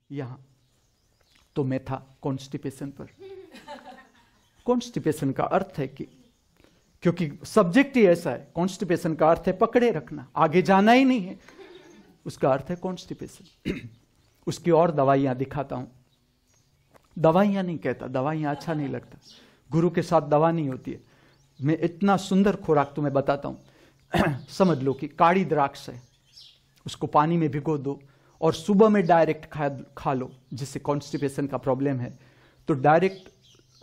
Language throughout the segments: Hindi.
यहां, तो मैं था कॉन्स्टिपेशन पर। कॉन्स्टिपेशन का अर्थ है कि, क्योंकि सब्जेक्ट ही ऐसा है, कॉन्स्टिपेशन का अर्थ है पकड़े रखना, आगे जाना ही नहीं है, उसका अर्थ है कॉन्स्टिपेशन। उसकी और दवाइयां दिखाता हूं। दवाइयां नहीं कहता, दवाइयां अच्छा नहीं लगता, गुरु के साथ दवा नहीं होती है। मैं इतना सुंदर खुराक तुम्हें बताता हूं। समझ लो कि काड़ी द्राक्ष है, उसको पानी में भिगो दो और सुबह में डायरेक्ट खा लो। जिससे कॉन्स्टिपेशन का प्रॉब्लम है तो डायरेक्ट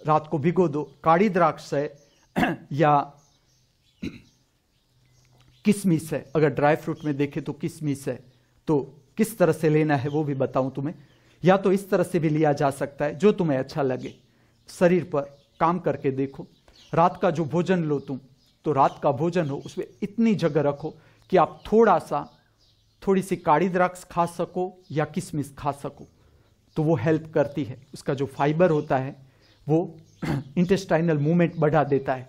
रात को भिगो दो। काड़ी द्राक्ष है या किशमिश है, अगर ड्राई फ्रूट में देखे तो किशमिश है, तो किस तरह से लेना है वो भी बताऊं तुम्हें। या तो इस तरह से भी लिया जा सकता है, जो तुम्हें अच्छा लगे। शरीर पर काम करके देखो। रात का जो भोजन लो तुम, तो रात का भोजन हो उसमें इतनी जगह रखो कि आप थोड़ी सी काड़ी द्राक्ष खा सको या किशमिश खा सको, तो वो हेल्प करती है। उसका जो फाइबर होता है वो इंटेस्टाइनल मूवमेंट बढ़ा देता है,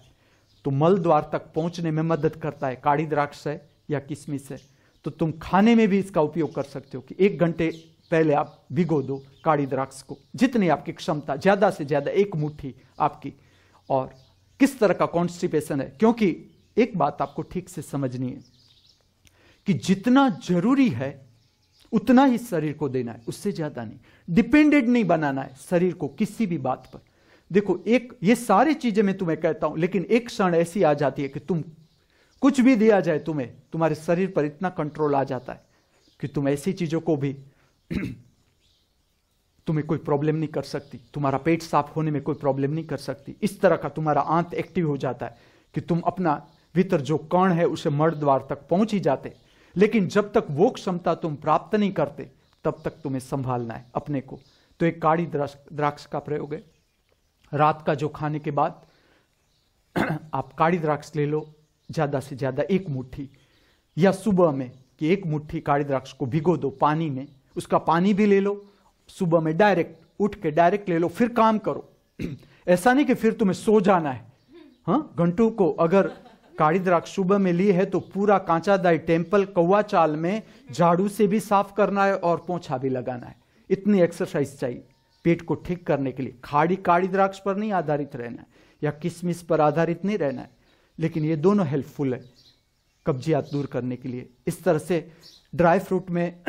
तो मल द्वार तक पहुंचने में मदद करता है। काड़ी द्राक्ष है या किशमिश है, तो तुम खाने में भी इसका उपयोग कर सकते हो कि 1 घंटे पहले आप भिगो दो काड़ी द्राक्ष को, जितनी आपकी क्षमता, ज्यादा से ज्यादा 1 मुट्ठी आपकी। और किस तरह का कॉन्स्टिपेशन है, क्योंकि एक बात आपको ठीक से समझनी है कि जितना जरूरी है उतना ही शरीर को देना है, उससे ज्यादा नहीं। डिपेंडेंट नहीं बनाना है शरीर को किसी भी बात पर। देखो, ये सारी चीजें मैं तुम्हें कहता हूं, लेकिन एक क्षण ऐसी आ जाती है कि तुम कुछ भी दिया जाए तुम्हें, तुम्हारे शरीर पर इतना कंट्रोल आ जाता है कि तुम ऐसी चीजों को भी तुम्हें कोई प्रॉब्लम नहीं कर सकती। तुम्हारा पेट साफ होने में कोई प्रॉब्लम नहीं कर सकती। इस तरह का तुम्हारा आंत एक्टिव हो जाता है कि तुम अपना भीतर जो कण है उसे मर्द द्वार तक पहुंच ही जाते। लेकिन जब तक वो क्षमता तुम प्राप्त नहीं करते तब तक तुम्हें संभालना है अपने को। तो एक काड़ी द्राक्ष का प्रयोग है। रात का जो खाने के बाद आप काड़ी द्राक्ष ले लो, ज्यादा से ज्यादा 1 मुट्ठी, या सुबह में कि 1 मुट्ठी काड़ी द्राक्ष को भिगो दो पानी में, उसका पानी भी ले लो। सुबह में डायरेक्ट उठ के डायरेक्ट ले लो, फिर काम करो। ऐसा नहीं कि फिर तुम्हें सो जाना है। हाँ, घंटों को अगर काड़ी द्राक्ष सुबह में ली है तो पूरा कांचादाई टेम्पल कौवा चाल में झाड़ू से भी साफ करना है और पोंछा भी लगाना है। इतनी एक्सरसाइज चाहिए पेट को ठीक करने के लिए। काड़ी द्राक्ष पर नहीं आधारित रहना है या किशमिश पर आधारित नहीं रहना है, लेकिन ये दोनों हेल्पफुल है कब्जियात दूर करने के लिए। इस तरह से ड्राई फ्रूट में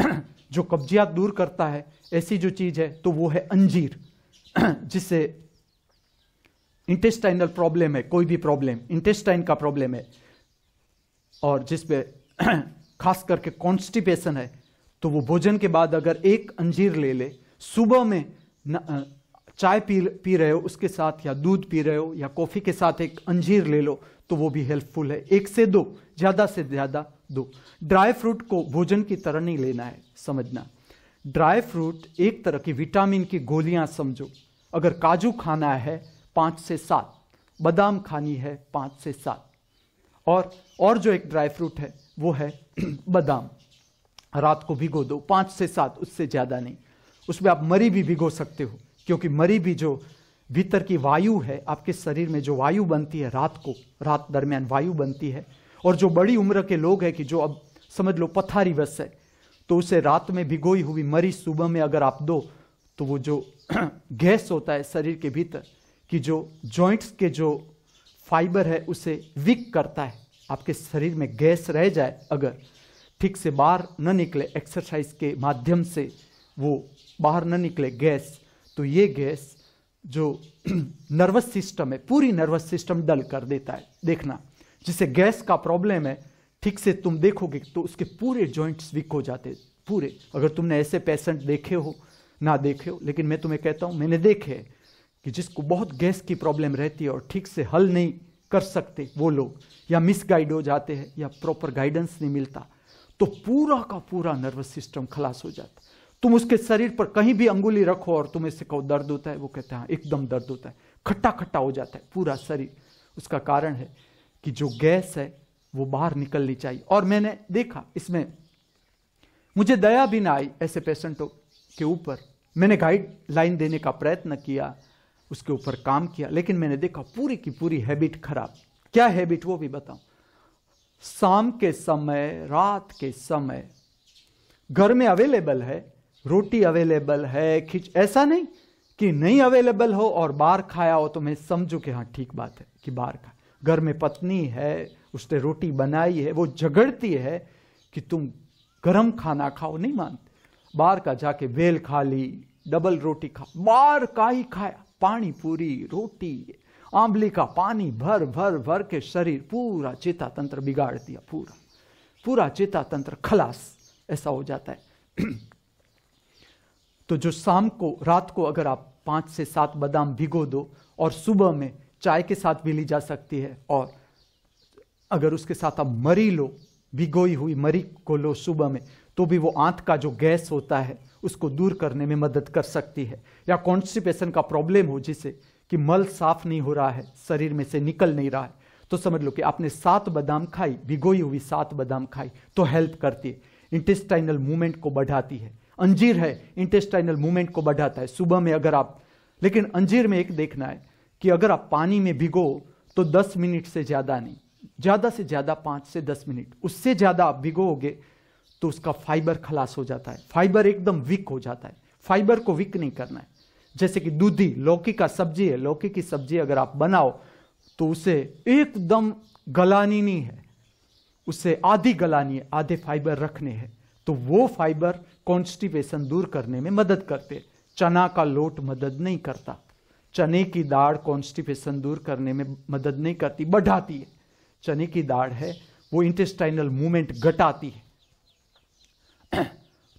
जो कब्जियात दूर करता है, ऐसी जो चीज है तो वो है अंजीर, जिससे इंटेस्टाइनल प्रॉब्लम है, कोई भी प्रॉब्लम इंटेस्टाइन का प्रॉब्लम है, और जिसपे खास करके कॉन्स्टिपेशन है, तो वो भोजन के बाद अगर 1 अंजीर ले ले, सुबह में चाय पी रहे हो उसके साथ, या दूध पी रहे हो या कॉफी के साथ 1 अंजीर ले लो, तो वो भी हेल्पफुल है। 1 से 2, ज्यादा से ज्यादा 2। ड्राई फ्रूट को भोजन की तरह नहीं लेना है, समझना। ड्राई फ्रूट एक तरह की विटामिन की गोलियां समझो। अगर काजू खाना है 5 से 7, बादाम खानी है 5 से 7, और जो एक ड्राई फ्रूट है वो है बादाम। रात को भिगो दो 5 से 7, उससे ज्यादा नहीं। उसमें आप मरी भी भिगो सकते हो, क्योंकि मरी भी जो भीतर की वायु है, आपके शरीर में जो वायु बनती है रात दरमियान वायु बनती है। और जो बड़ी उम्र के लोग हैं कि जो अब समझ लो पथारी वश है, तो उसे रात में भिगोई हुई मरी सुबह में अगर आप दो, तो वो जो गैस होता है शरीर के भीतर कि जो जॉइंट्स के जो फाइबर है उसे वीक करता है। आपके शरीर में गैस रह जाए, अगर ठीक से बाहर न निकले, एक्सरसाइज के माध्यम से वो बाहर न निकले गैस, तो ये गैस जो नर्वस सिस्टम है, पूरी नर्वस सिस्टम डल कर देता है। देखना, जिसे गैस का प्रॉब्लम है, ठीक से तुम देखोगे तो उसके पूरे जॉइंट्स वीक हो जाते पूरे। अगर तुमने ऐसे पेशेंट देखे हो ना देखे हो, लेकिन मैं तुम्हें कहता हूं मैंने देखे हैं कि जिसको बहुत गैस की प्रॉब्लम रहती है और ठीक से हल नहीं कर सकते वो लोग, या मिसगाइड हो जाते हैं या प्रॉपर गाइडेंस नहीं मिलता, तो पूरा का पूरा नर्वस सिस्टम खलास हो जाता। तुम उसके शरीर पर कहीं भी अंगुली रखो और तुम इससे कहो दर्द होता है, वो कहते हैं हाँ, एकदम दर्द होता है, खट्टा खट्टा हो जाता है पूरा शरीर। उसका कारण है कि जो गैस है वो बाहर निकलनी चाहिए। और मैंने देखा, इसमें मुझे दया भी ना आई ऐसे पेशेंटों के ऊपर। मैंने गाइडलाइन देने का प्रयत्न किया, उसके ऊपर काम किया, लेकिन मैंने देखा पूरी की पूरी हैबिट खराब। क्या हैबिट वो भी बताऊं। शाम के समय, रात के समय घर में अवेलेबल है, रोटी अवेलेबल है, ऐसा नहीं कि नहीं अवेलेबल हो और बाहर खाया हो तो मैं समझू कि हाँ ठीक बात है कि बाहर खा। घर में पत्नी है, उसने रोटी बनाई है, वो झगड़ती है कि तुम गरम खाना खाओ, नहीं मानते। बाहर का जाके वेल खा ली, डबल रोटी खा, बाहर का ही खाया, पानी पूरी रोटी, आंवली का पानी भर भर भर के शरीर पूरा चेता तंत्र बिगाड़ दिया, पूरा चेता तंत्र खलास, ऐसा हो जाता है। तो जो शाम को, रात को अगर आप 5 से 7 बादाम भिगो दो और सुबह में चाय के साथ भी ली जा सकती है, और अगर उसके साथ आप मरी लो, भिगोई हुई मरी को लो सुबह में, तो भी वो आंत का जो गैस होता है उसको दूर करने में मदद कर सकती है। या कॉन्स्टिपेशन का प्रॉब्लम हो, जिसे कि मल साफ नहीं हो रहा है, शरीर में से निकल नहीं रहा है, तो समझ लो कि आपने 7 बादाम खाई, भिगोई हुई 7 बादाम खाई, तो हेल्प करती है, इंटेस्टाइनल मूवमेंट को बढ़ाती है। अंजीर है, इंटेस्टाइनल मूवमेंट को बढ़ाता है सुबह में अगर आप, लेकिन अंजीर में एक देखना है कि अगर आप पानी में भिगो तो 10 मिनट से ज्यादा नहीं, ज्यादा से ज्यादा 5 से 10 मिनट, उससे ज्यादा आप भिगोगे तो उसका फाइबर खलास हो जाता है, फाइबर एकदम वीक हो जाता है। फाइबर को वीक नहीं करना है। जैसे कि दूधी, लौकी का सब्जी है, लौकी की सब्जी अगर आप बनाओ तो उसे एकदम गलानी नहीं है, उसे आधी गलानी है, आधे फाइबर रखने हैं, तो वो फाइबर कॉन्स्टिपेशन दूर करने में मदद करते। चना का लोट मदद नहीं करता, चने की दाढ़ कॉन्स्टिपेशन दूर करने में मदद नहीं करती, बढ़ाती है। चने की दाढ़ है वो इंटेस्टाइनल मूवमेंट घटाती है।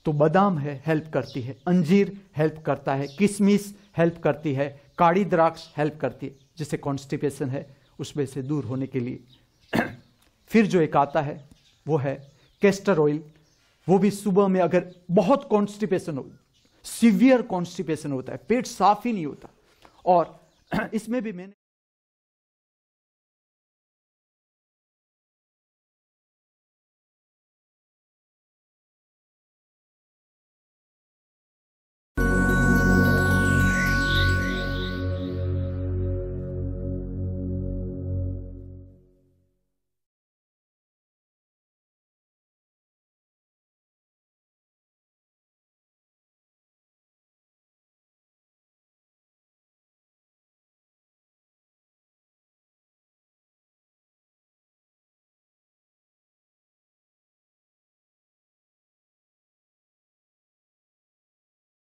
तो बादाम है, हेल्प करती है, अंजीर हेल्प करता है, किशमिश हेल्प करती है, काली द्राक्ष हेल्प करती है, जिससे कॉन्स्टिपेशन है उसमें से दूर होने के लिए। फिर जो एक आता है वो है कैस्टर ऑयल। वो भी सुबह में अगर बहुत कॉन्स्टिपेशन हो, सीवियर कॉन्स्टिपेशन होता है, पेट साफ ही नहीं होता, और इसमें भी मैंने